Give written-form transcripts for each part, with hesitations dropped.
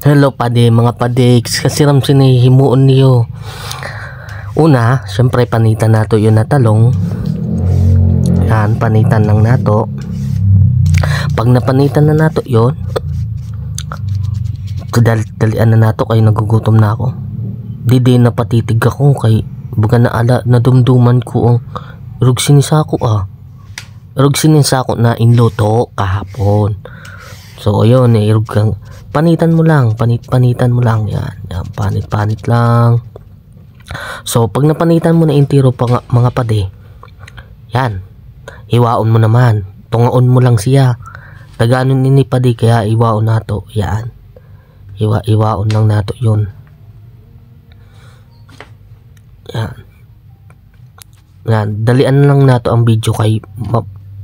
Hello pade, mga padex, kasi ram sinihimuon niyo. Una, syempre panitan nato yun na talong. Yan, panitan lang nato. Pag napanitan na nato yun, dalian na nato kay nagugutom na ako. Di napatitig ako kay buga na ala na dumduman ko ang rug sinisako Rug sinisako na inluto kahapon. So ayun, rug kang panitan mo lang, panitan mo lang yan, panit lang. So pag napanitan mo na intiro pa mga pade, yan, hiwaon mo naman, tungaon mo lang siya, taganon nini pade, kaya hiwaon nato, yan, hiwaon lang nato yun, yan, dalian lang nato ang video kay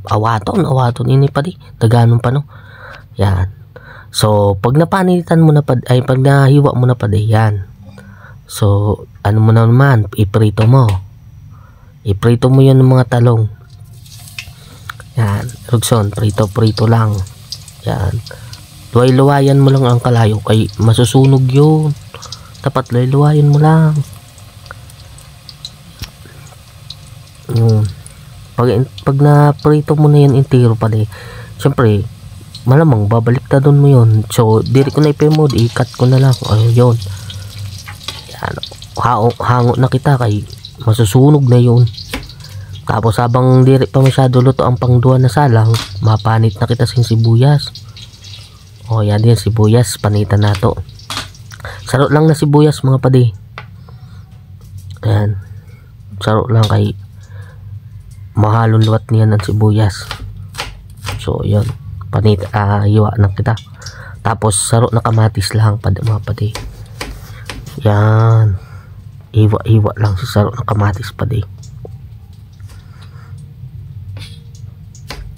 awaton nini pade, taganon pa no, yan. So pag napanitan mo na pad, ay pag nahiwa mo na pade, yan. So ano mo na naman, iprito mo yun ng mga talong, yan. Rugson, prito lang, yan. Luwayan mo lang ang kalayo kay masusunog yun, dapat luwayan mo lang. Pag na prito mo na yan intiro pade, syempre malamang babaliktadon mo yun. So diri ko na ipemod, i-cut ko na lang. Ayun, yan, hango na kita kay masusunog na yun. Tapos habang diri pa masyado luto ang pangduwa na salang, mapanit na kita sing sibuyas. Yan din sibuyas, panitan nato. Saro lang na sibuyas mga padi, yan, saro lang kay mahalon luwat niyan ang sibuyas. So yun, hiwa na kita. Tapos saro na kamatis lang mga padi, yan, hiwa lang si saro na kamatis padi.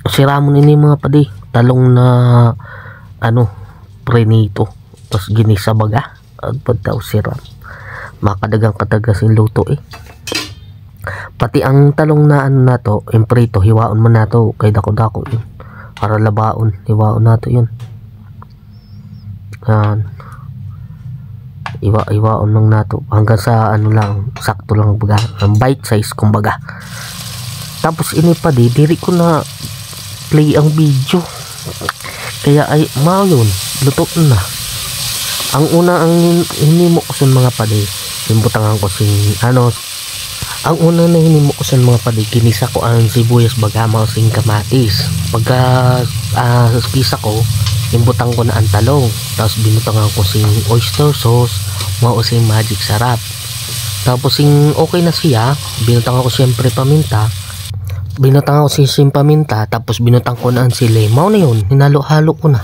Siramon ini mga padi, talong na prenito, tapos ginisa baga at pagtaw siram, makadagang katagasin luto pati ang talong na nato imprito, hiwaon mo nato kay dako yun para labaon, hiwaon nato yun, yan, hiwaon lang nato hanggang sa lang, sakto lang baga, ang bite size kumbaga. Tapos ini pa diri ko na play ang video, kaya ay yun, luto na. Ang una ang hinimo ko sa mga padi, imbutangan ko ang una na hinimo ko sa mga padi, ginisa ko ang sibuyas bagamaw sing kamatis. Pagka kisa ko, imbutang ko na ang talong, tapos binutangan ko sing oyster sauce, mao sing magic sarap. Tapos sing okay na siya, binutangan ko siyempre paminta, tapos binutang ko na ang sili. Mao na yun, hinalo-halo ko na.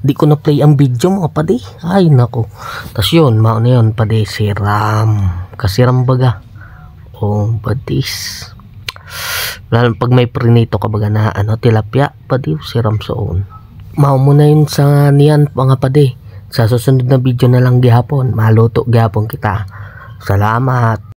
Di ko na play ang video mga padi, ay nako. Tapos yun, mao na yun padi, kasiram baga. Badis, lalo pag may prinito ka baga na tilapia padi, siram soon. Mao mo na yun sa niyan mga padi. Sa susunod na video na lang gihapon, maluto gihapon kita. Salamat.